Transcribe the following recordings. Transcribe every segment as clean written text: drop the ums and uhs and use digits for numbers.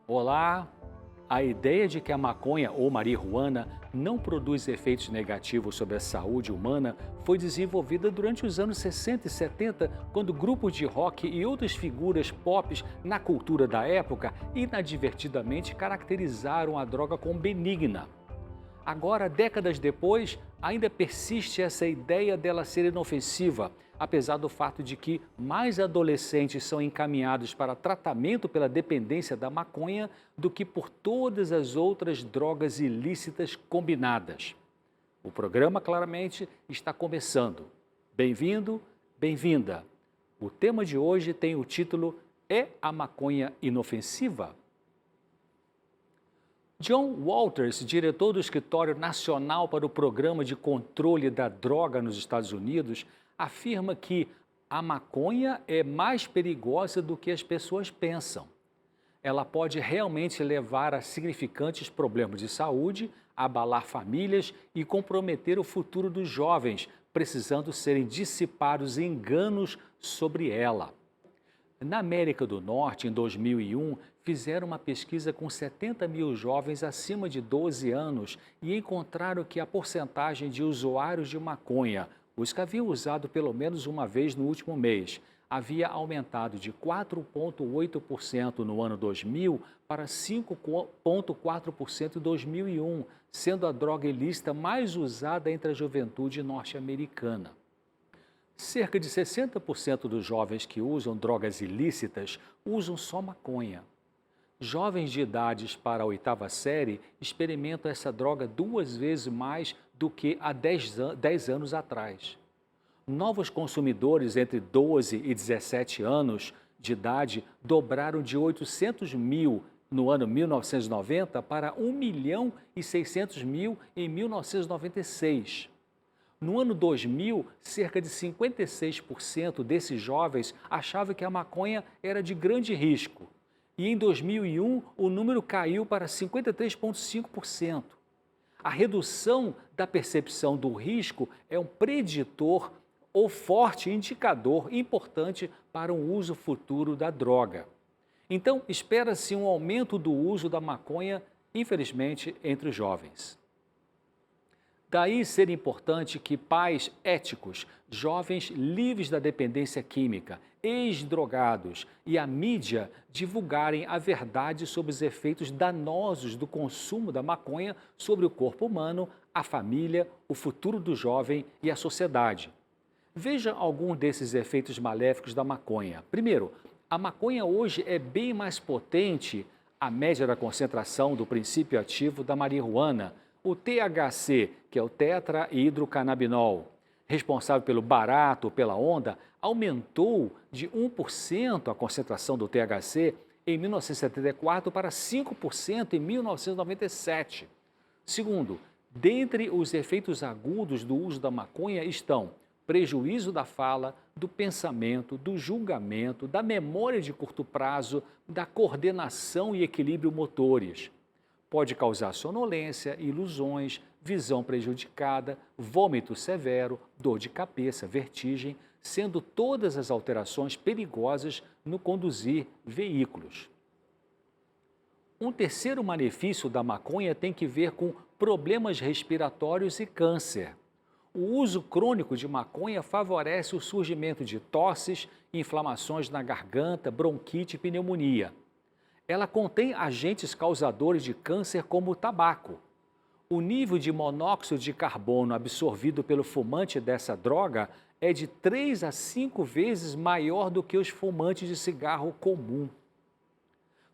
Olá! A ideia de que a maconha ou marihuana não produz efeitos negativos sobre a saúde humana foi desenvolvida durante os anos 60 e 70, quando grupos de rock e outras figuras pop na cultura da época inadvertidamente caracterizaram a droga como benigna. Agora, décadas depois, ainda persiste essa ideia dela ser inofensiva, apesar do fato de que mais adolescentes são encaminhados para tratamento pela dependência da maconha do que por todas as outras drogas ilícitas combinadas. O programa claramente está começando. Bem-vindo, bem-vinda. O tema de hoje tem o título É a maconha inofensiva? John Walters, diretor do Escritório Nacional para o Programa de Controle da Droga nos Estados Unidos, afirma que a maconha é mais perigosa do que as pessoas pensam. Ela pode realmente levar a significantes problemas de saúde, abalar famílias e comprometer o futuro dos jovens, precisando serem dissipados enganos sobre ela. Na América do Norte, em 2001, fizeram uma pesquisa com 70 mil jovens acima de 12 anos e encontraram que a porcentagem de usuários de maconha, os que haviam usado pelo menos uma vez no último mês, havia aumentado de 4,8% no ano 2000 para 5,4% em 2001, sendo a droga ilícita mais usada entre a juventude norte-americana. Cerca de 60% dos jovens que usam drogas ilícitas usam só maconha. Jovens de idades para a oitava série experimentam essa droga 2 vezes mais do que há 10 anos atrás. Novos consumidores entre 12 e 17 anos de idade dobraram de 800 mil no ano 1990 para 1 milhão e 600 mil em 1996. No ano 2000, cerca de 56% desses jovens achavam que a maconha era de grande risco. E em 2001, o número caiu para 53,5%. A redução da percepção do risco é um preditor ou forte indicador importante para um uso futuro da droga. Então, espera-se um aumento do uso da maconha, infelizmente, entre os jovens. Daí ser importante que pais éticos, jovens livres da dependência química, ex-drogados e a mídia divulgarem a verdade sobre os efeitos danosos do consumo da maconha sobre o corpo humano, a família, o futuro do jovem e a sociedade. Veja algum desses efeitos maléficos da maconha. Primeiro, a maconha hoje é bem mais potente, a média da concentração do princípio ativo da marihuana, o THC, que é o tetrahidrocannabinol, responsável pelo barato, pela onda, aumentou de 1% a concentração do THC em 1974 para 5% em 1997. Segundo, dentre os efeitos agudos do uso da maconha estão prejuízo da fala, do pensamento, do julgamento, da memória de curto prazo, da coordenação e equilíbrio motores. Pode causar sonolência, ilusões, visão prejudicada, vômito severo, dor de cabeça, vertigem, sendo todas as alterações perigosas no conduzir veículos. Um terceiro malefício da maconha tem que ver com problemas respiratórios e câncer. O uso crônico de maconha favorece o surgimento de tosses, inflamações na garganta, bronquite e pneumonia. Ela contém agentes causadores de câncer como o tabaco. O nível de monóxido de carbono absorvido pelo fumante dessa droga é de 3 a 5 vezes maior do que os fumantes de cigarro comum.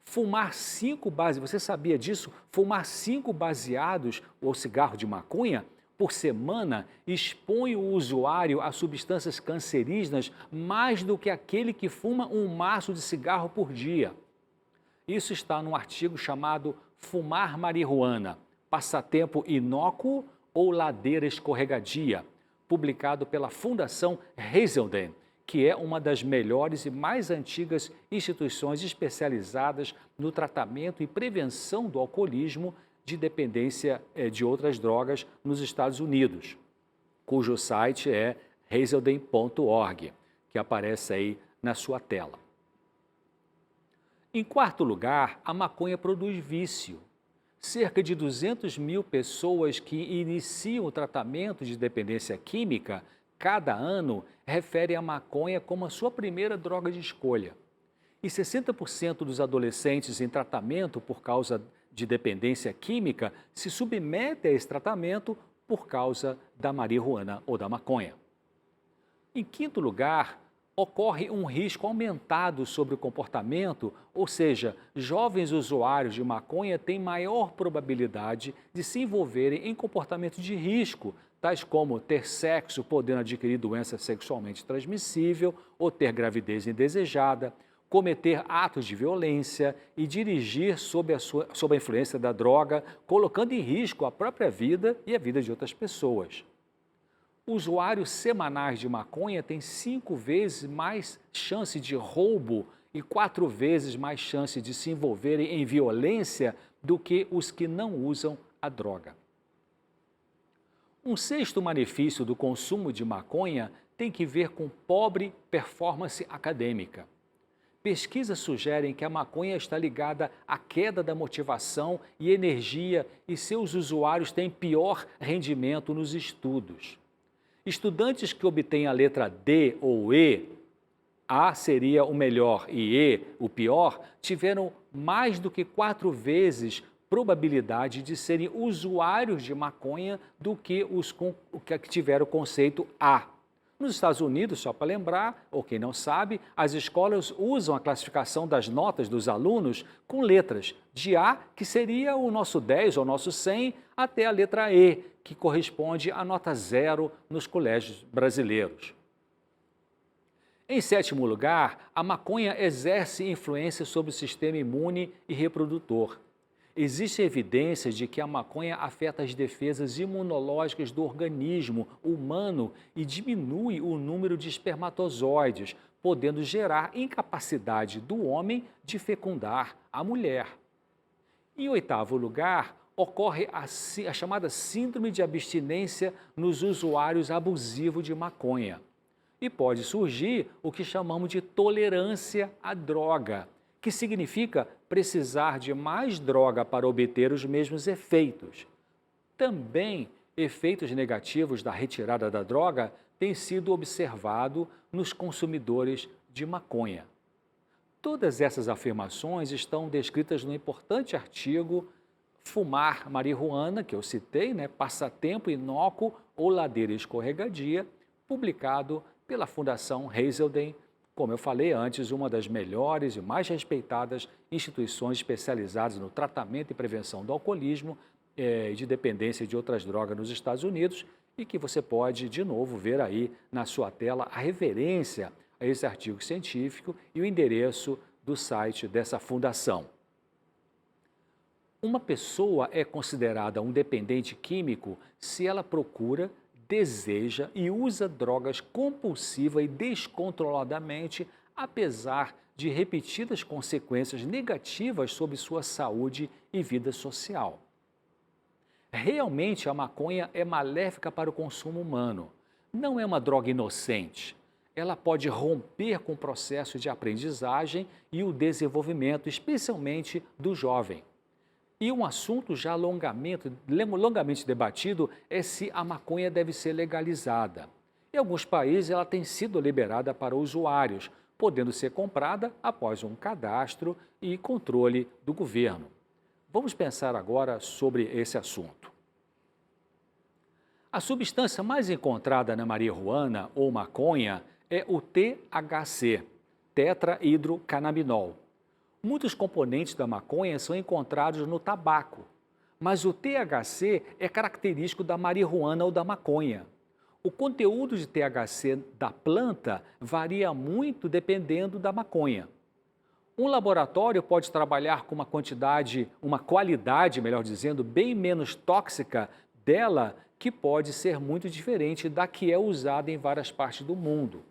Você sabia disso? Fumar 5 baseados ou cigarro de maconha por semana expõe o usuário a substâncias cancerígenas mais do que aquele que fuma um maço de cigarro por dia. Isso está num artigo chamado Fumar Marihuana, Passatempo Inócuo ou Ladeira Escorregadia, publicado pela Fundação Hazelden, que é uma das melhores e mais antigas instituições especializadas no tratamento e prevenção do alcoolismo de dependência de outras drogas nos Estados Unidos, cujo site é hazelden.org, que aparece aí na sua tela. Em quarto lugar, a maconha produz vício. Cerca de 200 mil pessoas que iniciam o tratamento de dependência química cada ano referem a maconha como a sua primeira droga de escolha. E 60% dos adolescentes em tratamento por causa de dependência química se submetem a esse tratamento por causa da marihuana ou da maconha. Em quinto lugar, ocorre um risco aumentado sobre o comportamento, ou seja, jovens usuários de maconha têm maior probabilidade de se envolverem em comportamentos de risco, tais como ter sexo podendo adquirir doença sexualmente transmissível ou ter gravidez indesejada, cometer atos de violência e dirigir sob a influência da droga, colocando em risco a própria vida e a vida de outras pessoas. Usuários semanais de maconha têm 5 vezes mais chance de roubo e 4 vezes mais chance de se envolverem em violência do que os que não usam a droga. Um sexto malefício do consumo de maconha tem que ver com pobre performance acadêmica. Pesquisas sugerem que a maconha está ligada à queda da motivação e energia e seus usuários têm pior rendimento nos estudos. Estudantes que obtêm a letra D ou E, A seria o melhor e E o pior, tiveram mais do que 4 vezes probabilidade de serem usuários de maconha do que os que tiveram o conceito A. Nos Estados Unidos, só para lembrar, ou quem não sabe, as escolas usam a classificação das notas dos alunos com letras de A, que seria o nosso 10 ou nosso 100, até a letra E, que corresponde à nota 0 nos colégios brasileiros. Em sétimo lugar, a maconha exerce influência sobre o sistema imune e reprodutor. Existem evidências de que a maconha afeta as defesas imunológicas do organismo humano e diminui o número de espermatozoides, podendo gerar incapacidade do homem de fecundar a mulher. Em oitavo lugar, ocorre a chamada síndrome de abstinência nos usuários abusivos de maconha. E pode surgir o que chamamos de tolerância à droga, que significa precisar de mais droga para obter os mesmos efeitos. Também, efeitos negativos da retirada da droga têm sido observados nos consumidores de maconha. Todas essas afirmações estão descritas no importante artigo Fumar Marihuana, que eu citei, Passatempo Inócuo ou Ladeira Escorregadia, publicado pela Fundação Hazelden, como eu falei antes, uma das melhores e mais respeitadas instituições especializadas no tratamento e prevenção do alcoolismo e de dependência de outras drogas nos Estados Unidos e que você pode, de novo, ver aí na sua tela a referência a esse artigo científico e o endereço do site dessa fundação. Uma pessoa é considerada um dependente químico se ela procura, deseja e usa drogas compulsiva e descontroladamente, apesar de repetidas consequências negativas sobre sua saúde e vida social. Realmente, a maconha é maléfica para o consumo humano. Não é uma droga inocente. Ela pode romper com o processo de aprendizagem e o desenvolvimento, especialmente do jovem. E um assunto já longamente debatido é se a maconha deve ser legalizada. Em alguns países, ela tem sido liberada para usuários, podendo ser comprada após um cadastro e controle do governo. Vamos pensar agora sobre esse assunto. A substância mais encontrada na marihuana ou maconha é o THC, tetrahidrocannabinol. Muitos componentes da maconha são encontrados no tabaco, mas o THC é característico da marihuana ou da maconha. O conteúdo de THC da planta varia muito dependendo da maconha. Um laboratório pode trabalhar com uma qualidade, melhor dizendo, bem menos tóxica dela, que pode ser muito diferente da que é usada em várias partes do mundo.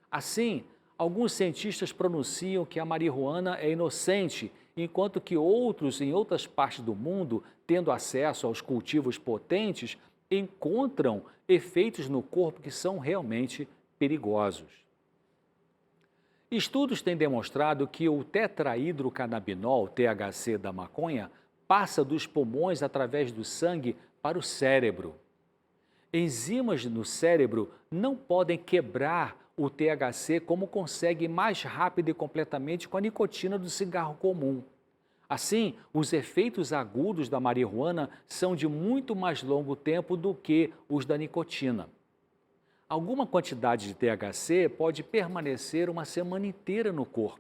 Assim, alguns cientistas pronunciam que a marihuana é inocente, enquanto que outros, em outras partes do mundo, tendo acesso aos cultivos potentes, encontram efeitos no corpo que são realmente perigosos. Estudos têm demonstrado que o tetrahidrocannabinol, THC da maconha, passa dos pulmões através do sangue para o cérebro. Enzimas no cérebro não podem quebrar o THC como conseguem mais rápido e completamente com a nicotina do cigarro comum. Assim, os efeitos agudos da marihuana são de muito mais longo tempo do que os da nicotina. Alguma quantidade de THC pode permanecer uma semana inteira no corpo.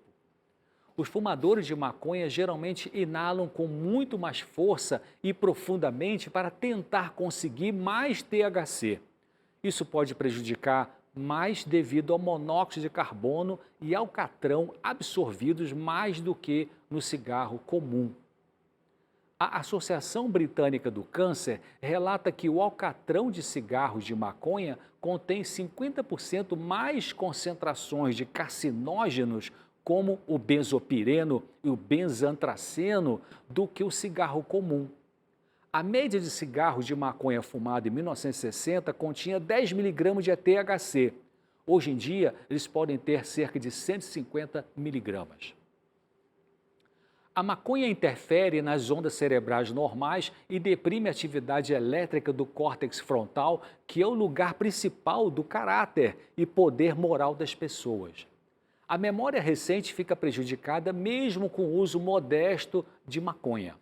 Os fumadores de maconha geralmente inalam com muito mais força e profundamente para tentar conseguir mais THC. Isso pode prejudicar mais devido ao monóxido de carbono e alcatrão absorvidos mais do que no cigarro comum. A Associação Britânica do Câncer relata que o alcatrão de cigarros de maconha contém 50% mais concentrações de carcinógenos como o benzopireno e o benzantraceno do que o cigarro comum. A média de cigarros de maconha fumada em 1960 continha 10 miligramas de THC. Hoje em dia, eles podem ter cerca de 150 miligramas. A maconha interfere nas ondas cerebrais normais e deprime a atividade elétrica do córtex frontal, que é o lugar principal do caráter e poder moral das pessoas. A memória recente fica prejudicada mesmo com o uso modesto de maconha.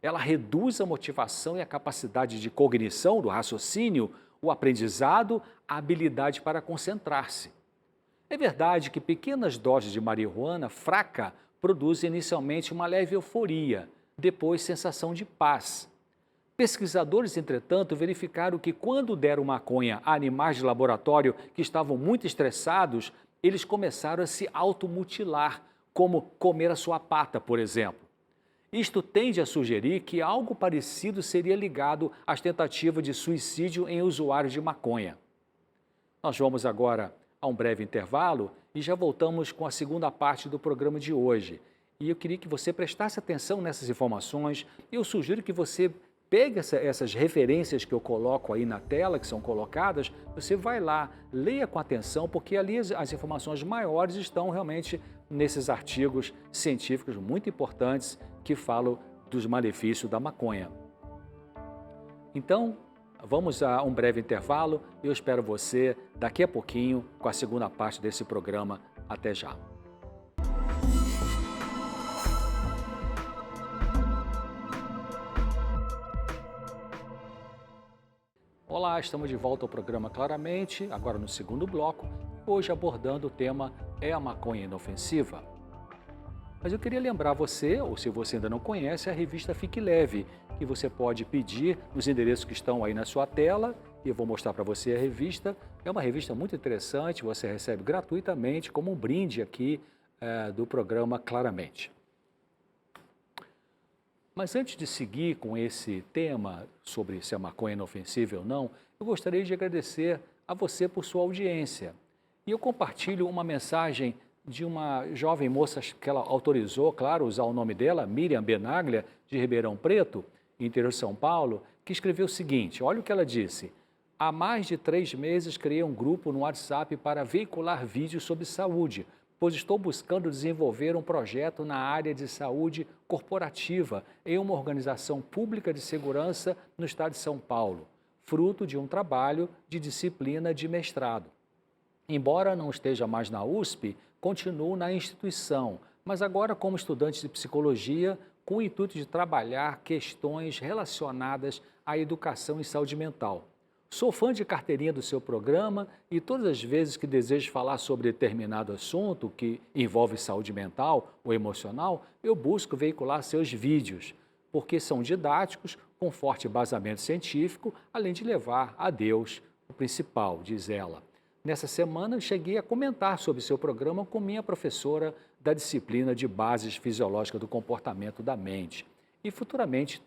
Ela reduz a motivação e a capacidade de cognição, do raciocínio, o aprendizado, a habilidade para concentrar-se. É verdade que pequenas doses de marihuana fraca produzem inicialmente uma leve euforia, depois sensação de paz. Pesquisadores, entretanto, verificaram que quando deram maconha a animais de laboratório que estavam muito estressados, eles começaram a se automutilar, como comer a sua pata, por exemplo. Isto tende a sugerir que algo parecido seria ligado às tentativas de suicídio em usuários de maconha. Nós vamos agora a um breve intervalo e já voltamos com a segunda parte do programa de hoje. E eu queria que você prestasse atenção nessas informações. Eu sugiro que você pegue essas referências que eu coloco aí na tela, que são colocadas, você vai lá, leia com atenção, porque ali as informações maiores estão realmente nesses artigos científicos muito importantes que falam dos malefícios da maconha. Então, vamos a um breve intervalo e eu espero você daqui a pouquinho com a segunda parte desse programa. Até já. Olá, estamos de volta ao programa Claramente, agora no segundo bloco, hoje abordando o tema É a maconha inofensiva? Mas eu queria lembrar você, ou se você ainda não conhece, a revista Fique Leve, que você pode pedir nos endereços que estão aí na sua tela, e eu vou mostrar para você a revista. É uma revista muito interessante, você recebe gratuitamente como um brinde aqui do programa Claramente. Mas antes de seguir com esse tema sobre se a maconha é inofensiva ou não, eu gostaria de agradecer a você por sua audiência. E eu compartilho uma mensagem de uma jovem moça que ela autorizou, claro, usar o nome dela, Miriam Benaglia, de Ribeirão Preto, interior de São Paulo, que escreveu o seguinte, olha o que ela disse: há mais de 3 meses criei um grupo no WhatsApp para veicular vídeos sobre saúde, pois estou buscando desenvolver um projeto na área de saúde corporativa em uma organização pública de segurança no estado de São Paulo, fruto de um trabalho de disciplina de mestrado. Embora não esteja mais na USP, continuo na instituição, mas agora como estudante de psicologia, com o intuito de trabalhar questões relacionadas à educação e saúde mental. Sou fã de carteirinha do seu programa e todas as vezes que desejo falar sobre determinado assunto que envolve saúde mental ou emocional, eu busco veicular seus vídeos, porque são didáticos, com forte embasamento científico, além de levar a Deus o principal, diz ela. Nessa semana, cheguei a comentar sobre seu programa com minha professora da disciplina de Bases Fisiológicas do Comportamento da Mente. E futuramente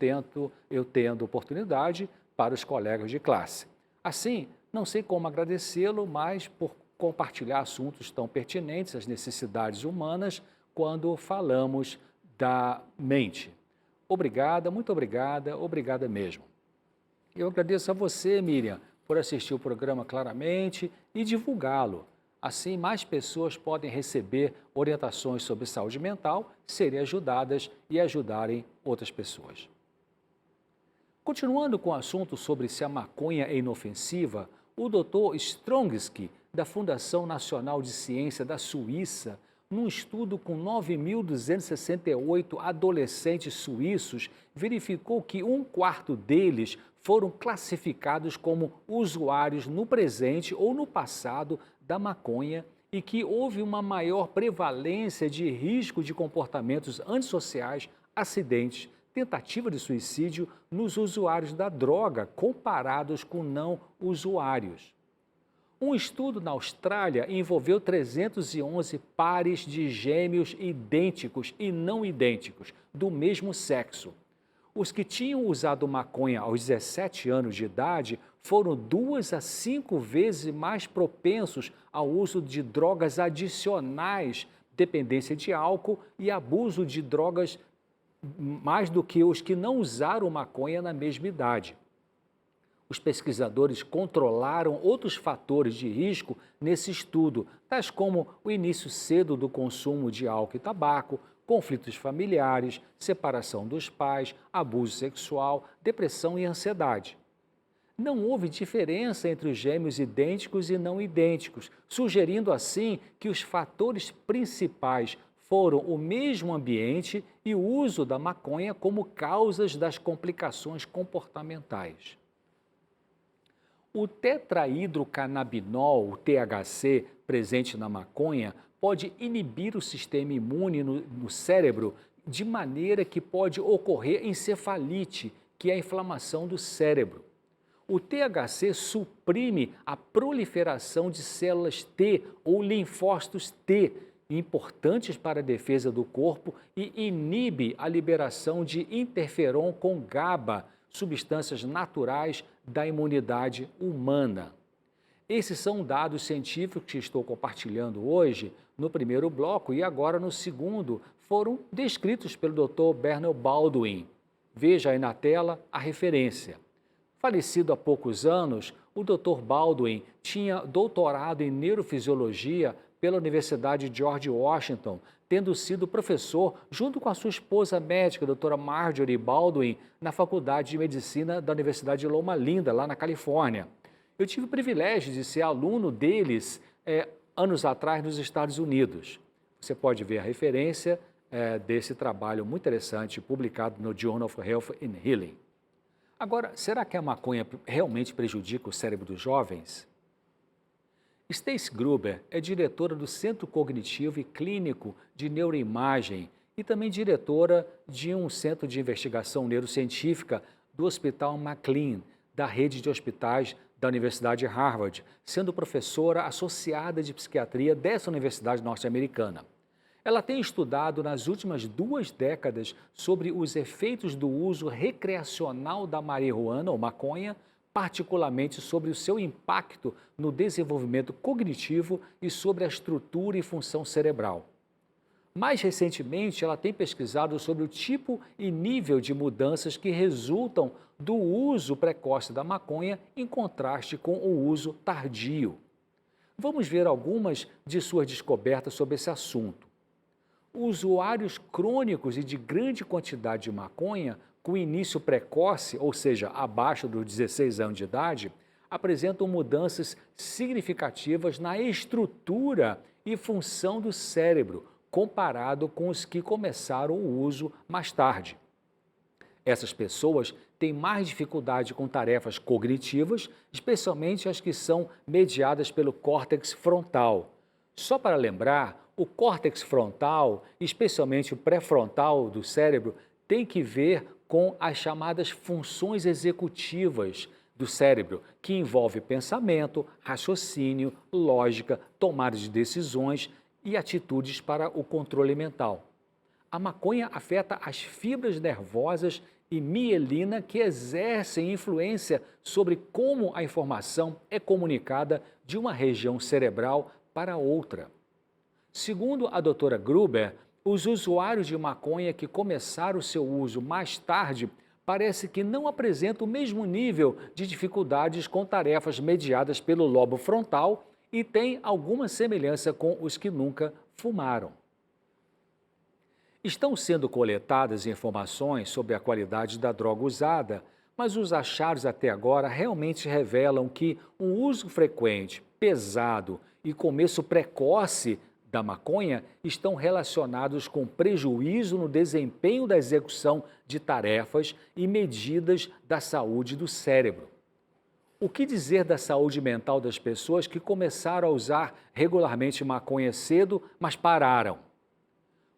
eu tendo oportunidade para os colegas de classe. Assim, não sei como agradecê-lo, mas por compartilhar assuntos tão pertinentes às necessidades humanas quando falamos da mente. Obrigada, muito obrigada, obrigada mesmo. Eu agradeço a você, Miriam, por assistir o programa Claramente e divulgá-lo. Assim, mais pessoas podem receber orientações sobre saúde mental, serem ajudadas e ajudarem outras pessoas. Continuando com o assunto sobre se a maconha é inofensiva, o Dr. Strongski, da Fundação Nacional de Ciência da Suíça, num estudo com 9.268 adolescentes suíços, verificou que um quarto deles foram classificados como usuários no presente ou no passado da maconha e que houve uma maior prevalência de risco de comportamentos antissociais, acidentes, tentativa de suicídio nos usuários da droga comparados com não usuários. Um estudo na Austrália envolveu 311 pares de gêmeos idênticos e não idênticos, do mesmo sexo. Os que tinham usado maconha aos 17 anos de idade foram 2 a 5 vezes mais propensos ao uso de drogas adicionais, dependência de álcool e abuso de drogas, mais do que os que não usaram maconha na mesma idade. Os pesquisadores controlaram outros fatores de risco nesse estudo, tais como o início cedo do consumo de álcool e tabaco, conflitos familiares, separação dos pais, abuso sexual, depressão e ansiedade. Não houve diferença entre os gêmeos idênticos e não idênticos, sugerindo assim que os fatores principais foram o mesmo ambiente e o uso da maconha como causas das complicações comportamentais. O tetrahidrocannabinol, o THC, presente na maconha, pode inibir o sistema imune no cérebro de maneira que pode ocorrer encefalite, que é a inflamação do cérebro. O THC suprime a proliferação de células T ou linfócitos T, importantes para a defesa do corpo, e inibe a liberação de interferon com GABA, substâncias naturais da imunidade humana. Esses são dados científicos que estou compartilhando hoje no primeiro bloco e agora no segundo foram descritos pelo Dr. Bernard Baldwin. Veja aí na tela a referência. Falecido há poucos anos, o Dr. Baldwin tinha doutorado em neurofisiologia pela Universidade George Washington, tendo sido professor junto com a sua esposa médica, a doutora Marjorie Baldwin, na Faculdade de Medicina da Universidade de Loma Linda, lá na Califórnia. Eu tive o privilégio de ser aluno deles anos atrás nos Estados Unidos. Você pode ver a referência desse trabalho muito interessante, publicado no Journal of Health and Healing. Agora, será que a maconha realmente prejudica o cérebro dos jovens? Stacy Gruber é diretora do Centro Cognitivo e Clínico de Neuroimagem e também diretora de um centro de investigação neurocientífica do Hospital McLean, da rede de hospitais da Universidade de Harvard, sendo professora associada de psiquiatria dessa universidade norte-americana. Ela tem estudado nas últimas 2 décadas sobre os efeitos do uso recreacional da marihuana ou maconha, particularmente sobre o seu impacto no desenvolvimento cognitivo e sobre a estrutura e função cerebral. Mais recentemente, ela tem pesquisado sobre o tipo e nível de mudanças que resultam do uso precoce da maconha em contraste com o uso tardio. Vamos ver algumas de suas descobertas sobre esse assunto. Usuários crônicos e de grande quantidade de maconha com início precoce, ou seja, abaixo dos 16 anos de idade, apresentam mudanças significativas na estrutura e função do cérebro, comparado com os que começaram o uso mais tarde. Essas pessoas têm mais dificuldade com tarefas cognitivas, especialmente as que são mediadas pelo córtex frontal. Só para lembrar, o córtex frontal, especialmente o pré-frontal do cérebro, tem que ver com as chamadas funções executivas do cérebro, que envolve pensamento, raciocínio, lógica, tomada de decisões e atitudes para o controle mental. A maconha afeta as fibras nervosas e mielina que exercem influência sobre como a informação é comunicada de uma região cerebral para outra. Segundo a doutora Gruber, os usuários de maconha que começaram o seu uso mais tarde parece que não apresentam o mesmo nível de dificuldades com tarefas mediadas pelo lobo frontal e têm alguma semelhança com os que nunca fumaram. Estão sendo coletadas informações sobre a qualidade da droga usada, mas os achados até agora realmente revelam que o uso frequente, pesado e começo precoce da maconha estão relacionados com prejuízo no desempenho da execução de tarefas e medidas da saúde do cérebro. O que dizer da saúde mental das pessoas que começaram a usar regularmente maconha cedo, mas pararam?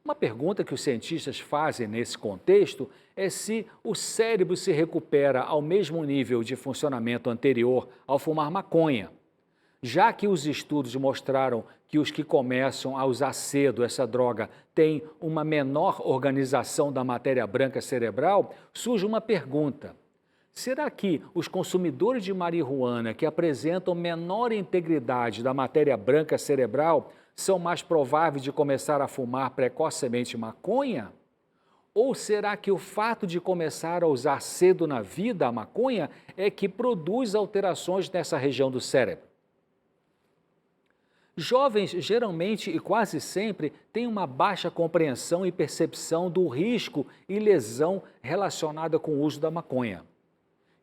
Uma pergunta que os cientistas fazem nesse contexto é se o cérebro se recupera ao mesmo nível de funcionamento anterior ao fumar maconha. Já que os estudos mostraram que os que começam a usar cedo essa droga têm uma menor organização da matéria branca cerebral, surge uma pergunta. Será que os consumidores de marihuana que apresentam menor integridade da matéria branca cerebral são mais prováveis de começar a fumar precocemente maconha? Ou será que o fato de começar a usar cedo na vida a maconha é que produz alterações nessa região do cérebro? Jovens geralmente e quase sempre têm uma baixa compreensão e percepção do risco e lesão relacionada com o uso da maconha.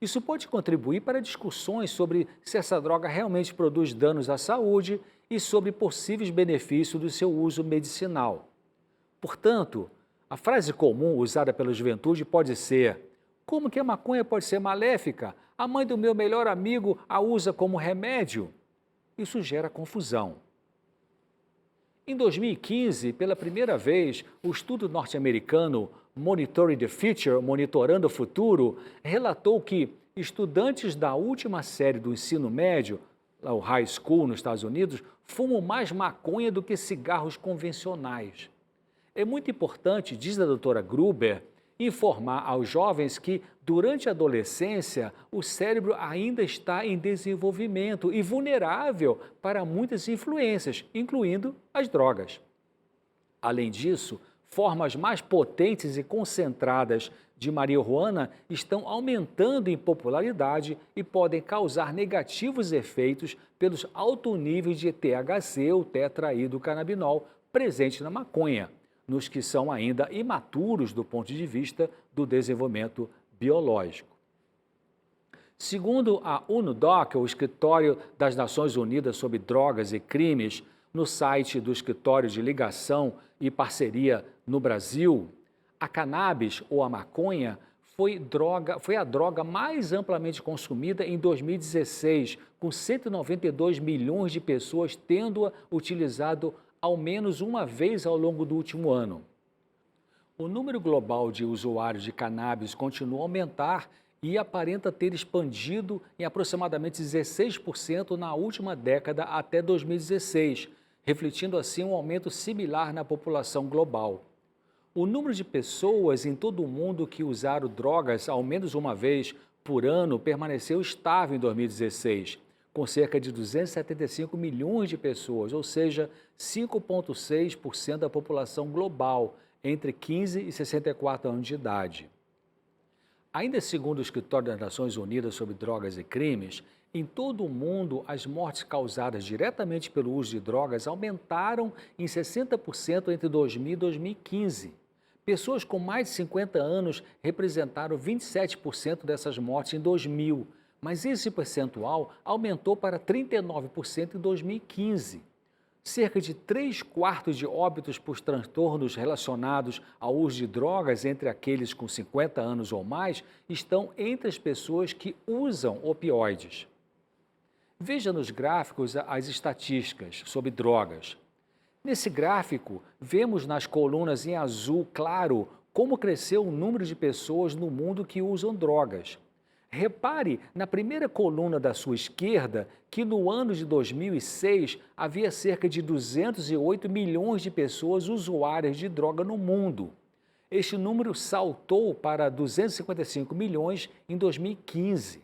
Isso pode contribuir para discussões sobre se essa droga realmente produz danos à saúde e sobre possíveis benefícios do seu uso medicinal. Portanto, a frase comum usada pela juventude pode ser: como que a maconha pode ser maléfica? A mãe do meu melhor amigo a usa como remédio. Isso gera confusão. Em 2015, pela primeira vez, o estudo norte-americano Monitoring the Future, Monitorando o Futuro, relatou que estudantes da última série do ensino médio, o high school nos Estados Unidos, fumam mais maconha do que cigarros convencionais. É muito importante, diz a doutora Gruber, informar aos jovens que, durante a adolescência, o cérebro ainda está em desenvolvimento e vulnerável para muitas influências, incluindo as drogas. Além disso, formas mais potentes e concentradas de marihuana estão aumentando em popularidade e podem causar negativos efeitos pelos altos níveis de THC, ou tetraidrocannabinol, presente na maconha, nos que são ainda imaturos do ponto de vista do desenvolvimento biológico. Segundo a UNODC, o Escritório das Nações Unidas sobre Drogas e Crimes, no site do Escritório de Ligação e Parceria no Brasil, a cannabis ou a maconha foi a droga mais amplamente consumida em 2016, com 192 milhões de pessoas tendo-a utilizado ao menos uma vez ao longo do último ano. O número global de usuários de cannabis continua a aumentar e aparenta ter expandido em aproximadamente 16% na última década até 2016, refletindo assim um aumento similar na população global. O número de pessoas em todo o mundo que usaram drogas ao menos uma vez por ano permaneceu estável em 2016, com cerca de 275 milhões de pessoas, ou seja, 5,6% da população global, entre 15 e 64 anos de idade. Ainda segundo o Escritório das Nações Unidas sobre Drogas e Crimes, em todo o mundo, as mortes causadas diretamente pelo uso de drogas aumentaram em 60% entre 2000 e 2015. Pessoas com mais de 50 anos representaram 27% dessas mortes em 2000, mas esse percentual aumentou para 39% em 2015. Cerca de 3/4 de óbitos por transtornos relacionados ao uso de drogas entre aqueles com 50 anos ou mais estão entre as pessoas que usam opioides. Veja nos gráficos as estatísticas sobre drogas. Nesse gráfico, vemos nas colunas em azul claro como cresceu o número de pessoas no mundo que usam drogas. Repare na primeira coluna da sua esquerda que no ano de 2006 havia cerca de 208 milhões de pessoas usuárias de droga no mundo. Este número saltou para 255 milhões em 2015.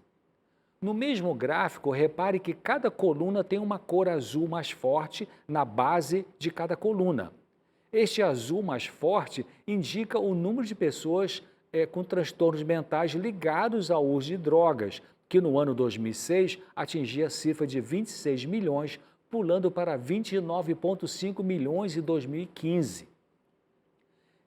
No mesmo gráfico, repare que cada coluna tem uma cor azul mais forte na base de cada coluna. Este azul mais forte indica o número de pessoas com transtornos mentais ligados ao uso de drogas, que no ano 2006 atingia a cifra de 26 milhões pulando para 29,5 milhões em 2015.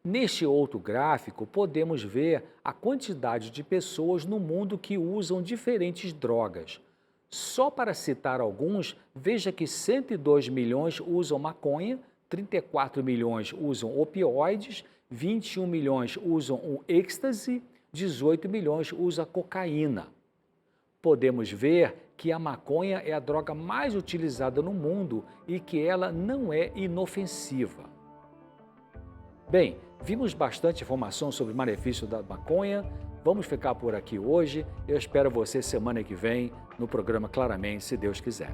Neste outro gráfico, podemos ver a quantidade de pessoas no mundo que usam diferentes drogas. Só para citar alguns, veja que 102 milhões usam maconha, 34 milhões usam opioides, 21 milhões usam o êxtase, 18 milhões usam cocaína. Podemos ver que a maconha é a droga mais utilizada no mundo e que ela não é inofensiva. Bem, vimos bastante informação sobre o malefício da maconha. Vamos ficar por aqui hoje. Eu espero você semana que vem no programa Claramente, se Deus quiser.